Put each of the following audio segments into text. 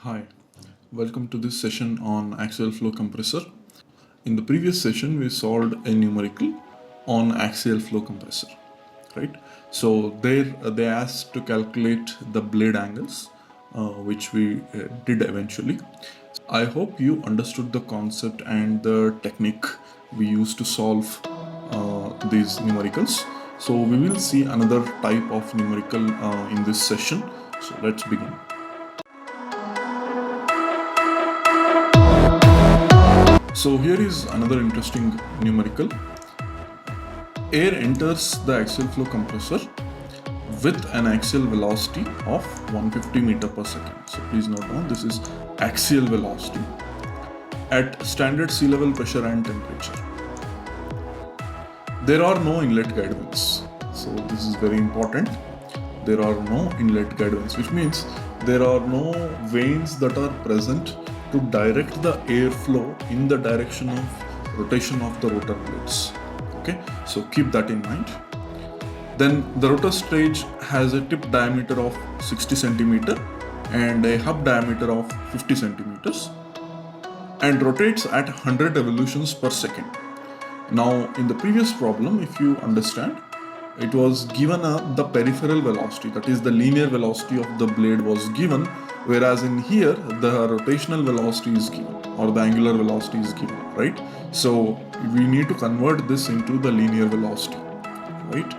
Hi, welcome to this session on Axial Flow Compressor. In the previous session, we solved a numerical on Axial Flow Compressor, right? So there they asked to calculate the blade angles, which we did eventually. I hope you understood the concept and the technique we used to solve these numericals. So we will see another type of numerical in this session. So let's begin. So here is another interesting numerical. Air enters the axial flow compressor with an axial velocity of 150 meter per second. So please note down, this is axial velocity at standard sea level pressure and temperature. There are no inlet guide vanes. So this is very important. There are no inlet guide vanes, which means there are no vanes that are present to direct the airflow in the direction of rotation of the rotor blades. Okay, so keep that in mind. Then the rotor stage has a tip diameter of 60 centimeter and a hub diameter of 50 centimeters and rotates at 100 revolutions per second. Now in the previous problem, if you understand, it was given the peripheral velocity, that is the linear velocity of the blade was given, whereas in here the rotational velocity is given or the angular velocity is given, right? So we need to convert this into the linear velocity, right?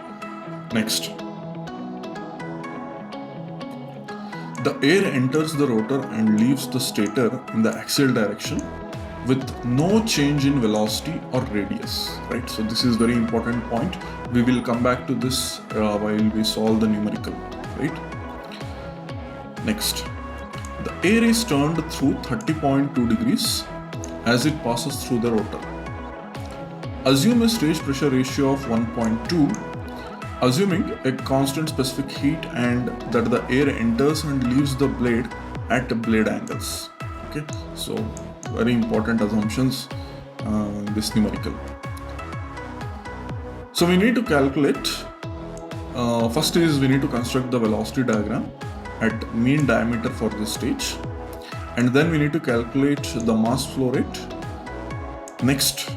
Next, the air enters the rotor and leaves the stator in the axial direction with no change in velocity or radius, right? So this is very important point. We will come back to this while we solve the numerical, right? Next, the air is turned through 30.2 degrees as it passes through the rotor. Assume a stage pressure ratio of 1.2, assuming a constant specific heat and that the air enters and leaves the blade at blade angles. Okay, so very important assumptions in this numerical. So we need to calculate, first is we need to construct the velocity diagram at mean diameter for this stage, and then we need to calculate the mass flow rate, next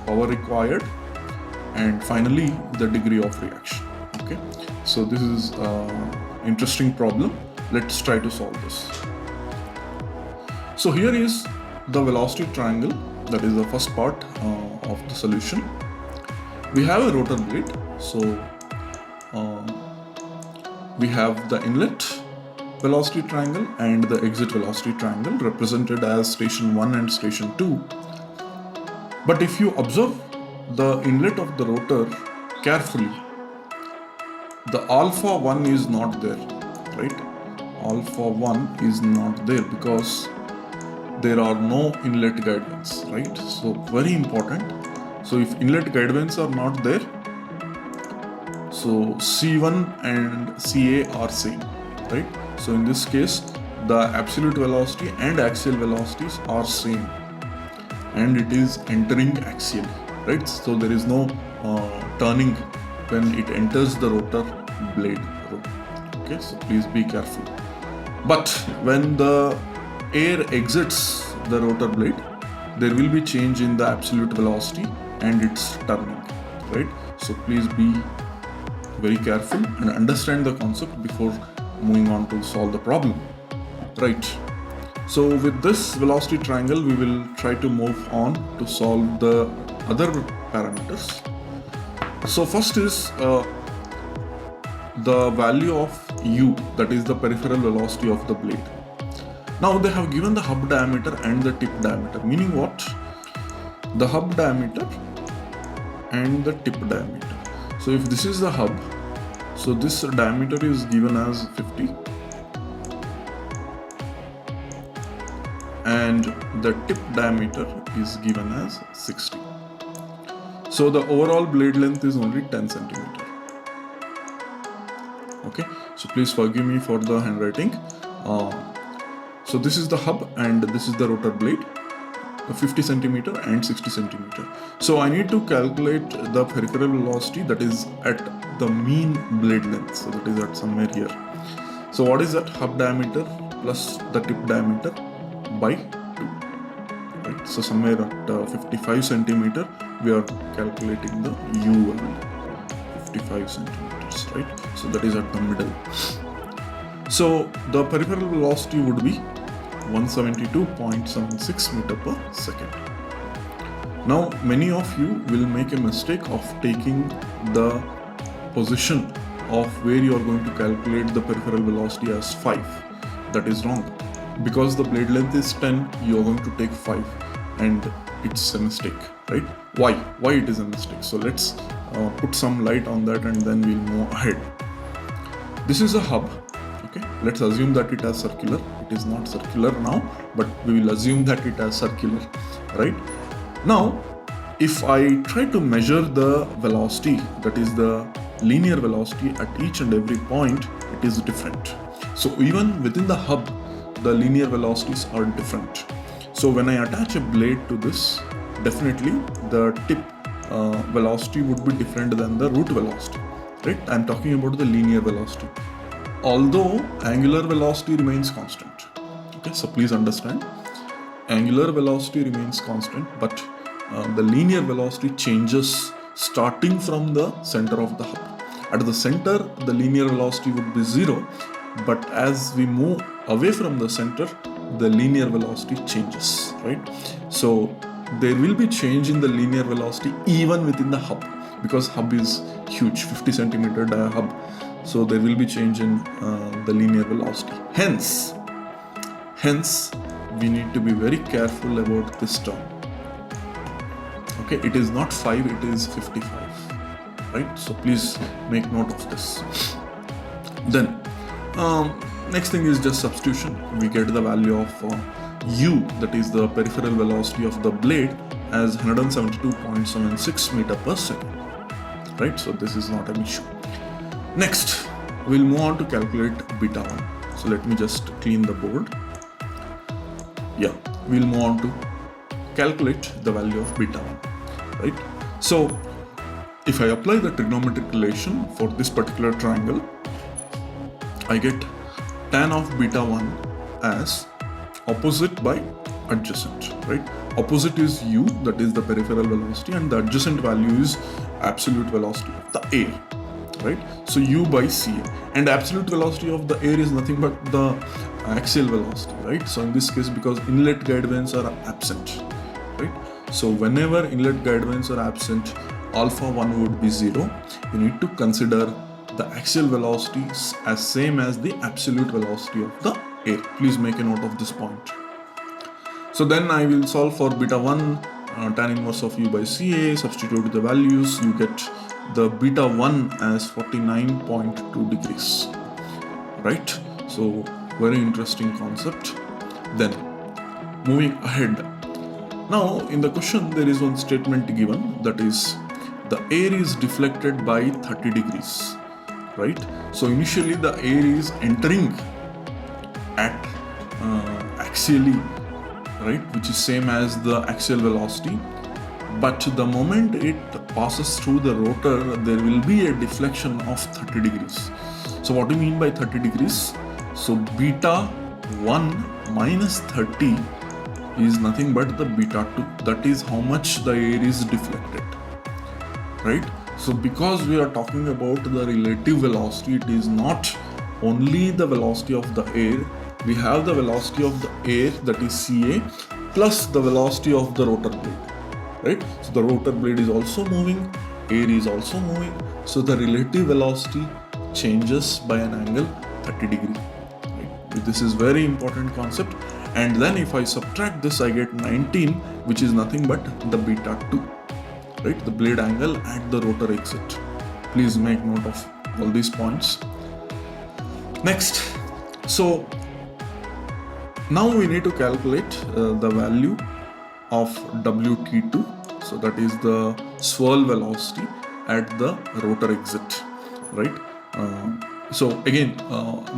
power required, and finally the degree of reaction. Okay, so this is interesting problem. Let's try to solve this. So here is the velocity triangle, that is the first part of the solution. We have a rotor blade, so we have the inlet velocity triangle and the exit velocity triangle represented as station 1 and station 2. But if you observe the inlet of the rotor carefully, the alpha 1 is not there, right? Alpha 1 is not there because there are no inlet guide vanes, right? So very important. So if inlet guide vanes are not there, so C1 and CA are same, right? So in this case, the absolute velocity and axial velocities are same, and it is entering axially, right? So there is no turning when it enters the rotor blade. Okay, so please be careful. But when the air exits the rotor blade, there will be change in the absolute velocity and its turning, right? So please be very careful and understand the concept before moving on to solve the problem, right? So with this velocity triangle, we will try to move on to solve the other parameters. So first is the value of u, that is the peripheral velocity of the blade. Now they have given the hub diameter and the tip diameter, meaning what? The hub diameter and the tip diameter. So if this is the hub, so this diameter is given as 50 and the tip diameter is given as 60. So the overall blade length is only 10 centimeter. Okay, so please forgive me for the handwriting. So this is the hub and this is the rotor blade, 50 centimeter and 60 centimeter. So I need to calculate the peripheral velocity, that is at the mean blade length. So that is at somewhere here. So what is that? Hub diameter plus the tip diameter by 2. Right? So somewhere at 55 centimeter, we are calculating the U value, 55 centimeters, right? So that is at the middle. So the peripheral velocity would be 172.76 meter per second. Now many of you will make a mistake of taking the position of where you are going to calculate the peripheral velocity as 5. That is wrong. Because the blade length is 10, you are going to take 5, and it's a mistake, right? Why it is a mistake? So let's put some light on that and then we'll move ahead. This is a hub. Okay, let's assume that it has circular. It is not circular now, but we will assume that it has circular, right? Now, if I try to measure the velocity, that is the linear velocity at each and every point, it is different. So even within the hub, the linear velocities are different. So when I attach a blade to this, definitely the tip velocity would be different than the root velocity, right? I'm talking about the linear velocity. Although angular velocity remains constant. Okay, so please understand, angular velocity remains constant, but the linear velocity changes starting from the center of the hub. At the center, the linear velocity would be 0, but as we move away from the center, the linear velocity changes, right? So there will be change in the linear velocity even within the hub, because hub is huge, 50 centimeter dia hub. So there will be change in the linear velocity. Hence, we need to be very careful about this term. Okay, it is not 5, it is 55, right? So please make note of this. Then, next thing is just substitution. We get the value of U, that is the peripheral velocity of the blade, as 172.76 meter per second, right? So this is not an issue. Next, we'll move on to calculate beta 1. So let me just clean the board. Yeah, we'll move on to calculate the value of beta 1, right? So if I apply the trigonometric relation for this particular triangle, I get tan of beta 1 as opposite by adjacent, right? Opposite is U, that is the peripheral velocity, and the adjacent value is absolute velocity of the air, right? So U by CA, and absolute velocity of the air is nothing but the axial velocity, right? So in this case, because inlet guide vanes are absent, right? So whenever inlet guide vanes are absent, alpha 1 would be 0. You need to consider the axial velocity as same as the absolute velocity of the air. Please make a note of this point. So then I will solve for beta 1, tan inverse of U by CA, substitute the values, you get the beta 1 as 49.2 degrees, right? So very interesting concept. Then moving ahead. Now in the question there is one statement given, that is the air is deflected by 30 degrees, right? So initially the air is entering at axially, right, which is same as the axial velocity, but the moment it passes through the rotor, there will be a deflection of 30 degrees. So what do you mean by 30 degrees? So beta 1 minus 30 is nothing but the beta 2. That is how much the air is deflected, right? So because we are talking about the relative velocity, it is not only the velocity of the air. We have the velocity of the air, that is CA, plus the velocity of the rotor blade, right? So the rotor blade is also moving, air is also moving. So the relative velocity changes by an angle 30 degree. Right? This is very important concept. And then if I subtract this, I get 19, which is nothing but the beta 2, right? The blade angle at the rotor exit. Please make note of all these points. Next, so now we need to calculate the value of WT2. So that is the swirl velocity at the rotor exit, right? So again,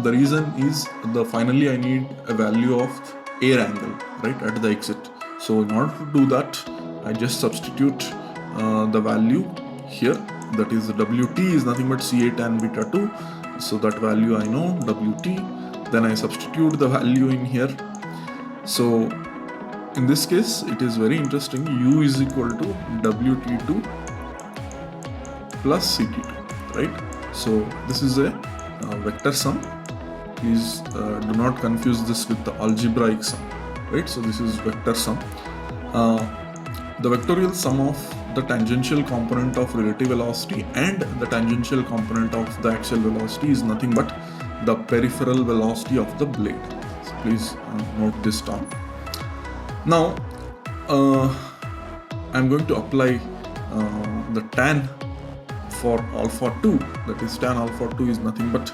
the reason is finally I need a value of air angle, right, at the exit. So in order to do that, I just substitute the value here, that is WT is nothing but CA tan beta 2. So that value I know, WT, Then I substitute the value in here. So in this case, it is very interesting. U is equal to WT2 plus CT2, right? So this is a vector sum. Please do not confuse this with the algebraic sum, right? So this is vector sum. The vectorial sum of the tangential component of relative velocity and the tangential component of the axial velocity is nothing but the peripheral velocity of the blade. So please note this down. Now I'm going to apply the tan for alpha 2, that is tan alpha 2 is nothing but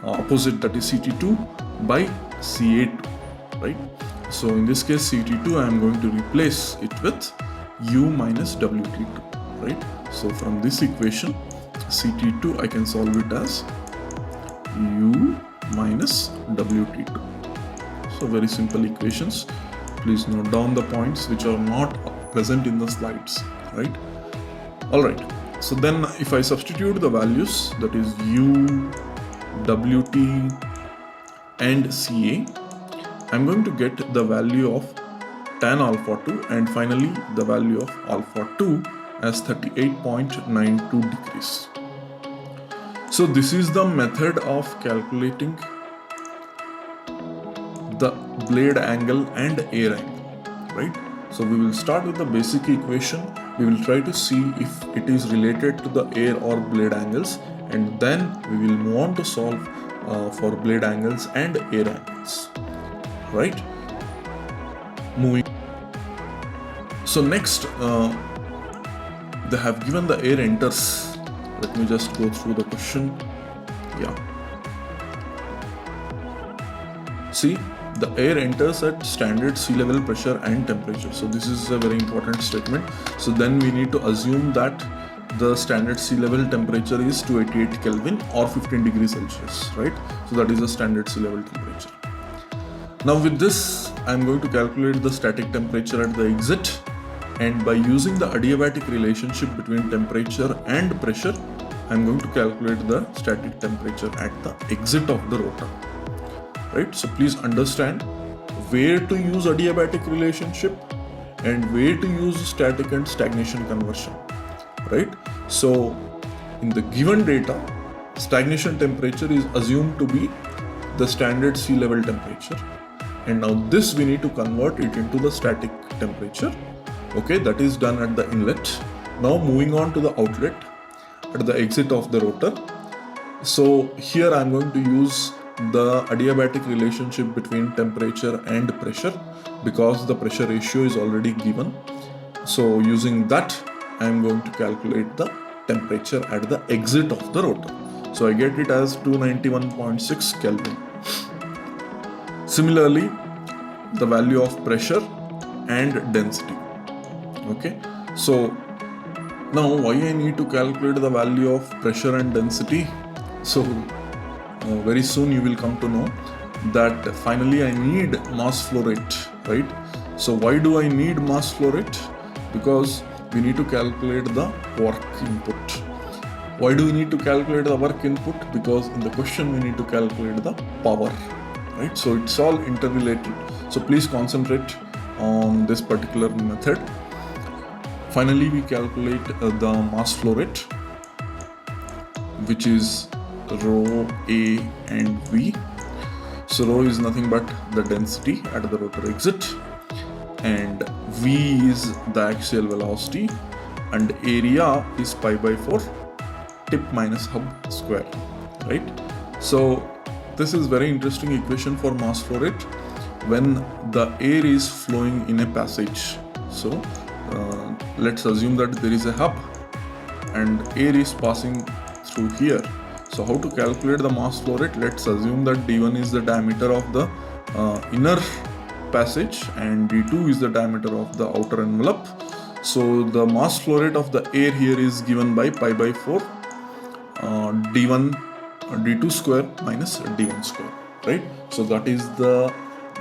opposite, that is CT2 by CA2, right? So in this case CT2 I am going to replace it with U minus WT2, right? So from this equation CT2 I can solve it as U minus WT2. So very simple equations. Please note down the points which are not present in the slides, right? Alright, so then if I substitute the values, that is U, WT and CA, I'm going to get the value of tan alpha 2 and finally the value of alpha 2 as 38.92 degrees. So this is the method of calculating the blade angle and air angle, right? So we will start with the basic equation. We will try to see if it is related to the air or blade angles, and then we will move on to solve for blade angles and air angles, right? Moving. So next, they have given the air enters. Let me just go through the question. Yeah. See, the air enters at standard sea level pressure and temperature. So this is a very important statement. So then we need to assume that the standard sea level temperature is 288 Kelvin or 15 degrees Celsius, right? So that is the standard sea level temperature. Now with this, I am going to calculate the static temperature at the exit, and by using the adiabatic relationship between temperature and pressure, I am going to calculate the static temperature at the exit of the rotor. Right, so please understand where to use adiabatic relationship and where to use static and stagnation conversion, right? So in the given data, stagnation temperature is assumed to be the standard sea level temperature, and now this we need to convert it into the static temperature. Okay, that is done at the inlet. Now moving on to the outlet at the exit of the rotor. So here I am going to use the adiabatic relationship between temperature and pressure because the pressure ratio is already given. So using that, I am going to calculate the temperature at the exit of the rotor. So I get it as 291.6 Kelvin. Similarly, the value of pressure and density. Okay, so now why I need to calculate the value of pressure and density? So very soon you will come to know that finally I need mass flow rate, right? So why do I need mass flow rate? Because we need to calculate the work input. Why do we need to calculate the work input? Because in the question we need to calculate the power, right? So it's all interrelated. So please concentrate on this particular method. Finally, we calculate the mass flow rate, which is rho, A and V. So rho is nothing but the density at the rotor exit, and V is the axial velocity, and area is pi by 4 tip minus hub square, right? So this is very interesting equation for mass flow rate when the air is flowing in a passage. So let's assume that there is a hub and air is passing through here. So how to calculate the mass flow rate? Let's assume that d1 is the diameter of the inner passage and d2 is the diameter of the outer envelope. So the mass flow rate of the air here is given by pi by 4 d1 d2 square minus d1 square, right? So that is the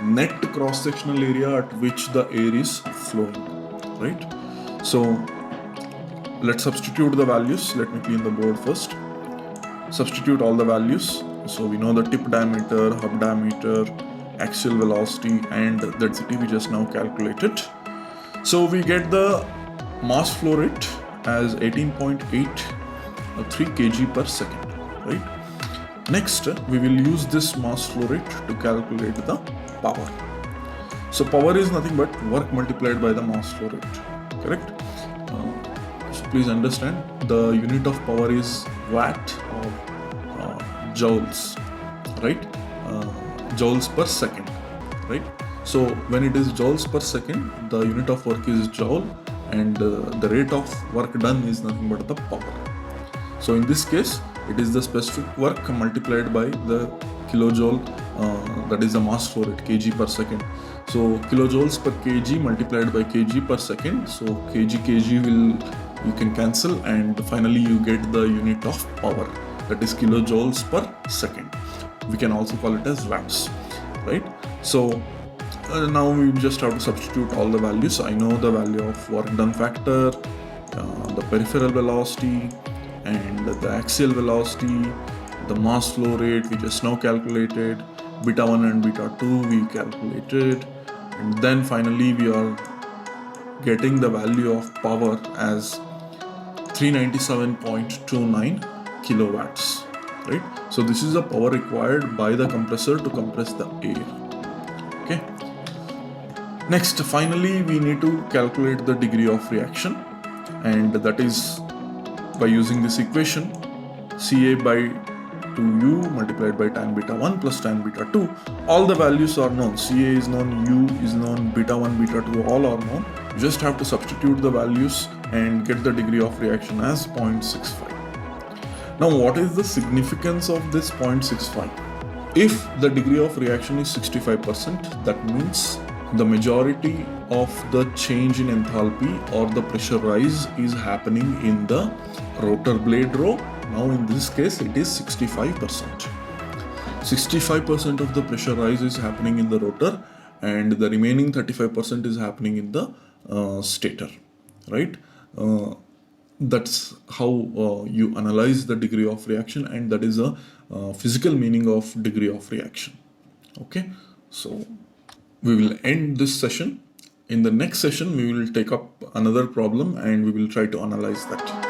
net cross sectional area at which the air is flowing, right? So let's substitute the values. Let me clean the board first. Substitute all the values. So we know the tip diameter, hub diameter, axial velocity and density we just now calculated. So we get the mass flow rate as 18.83 kg per second, right? Next, we will use this mass flow rate to calculate the power. So power is nothing but work multiplied by the mass flow rate, correct? So please understand the unit of power is watt or joules, right? Joules per second, right? So when it is joules per second, the unit of work is joule and the rate of work done is nothing but the power. So in this case, it is the specific work multiplied by the kilojoule, that is the mass flow rate, kg per second. So kilojoules per kg multiplied by kg per second. So kg you can cancel, and finally you get the unit of power, that is kilojoules per second. We can also call it as watts, right? So now we just have to substitute all the values. I know the value of work done factor, the peripheral velocity, and the axial velocity, the mass flow rate we just now calculated, beta 1 and beta 2 we calculated, and then finally we are getting the value of power as 397.29 kilowatts, right? So this is the power required by the compressor to compress the air. Okay. Next, finally, we need to calculate the degree of reaction, and that is by using this equation, Ca by 2u multiplied by tan beta 1 plus tan beta 2. All the values are known. Ca is known, u is known, beta 1, beta 2, all are known. You just have to substitute the values and get the degree of reaction as 0.65. Now, what is the significance of this 0.65? If the degree of reaction is 65%, that means the majority of the change in enthalpy or the pressure rise is happening in the rotor blade row. Now in this case it is 65%. 65% of the pressure rise is happening in the rotor, and the remaining 35% is happening in the stator, right? That's how you analyze the degree of reaction, and that is a physical meaning of degree of reaction. Okay, so we will end this session. In the next session, we will take up another problem and we will try to analyze that.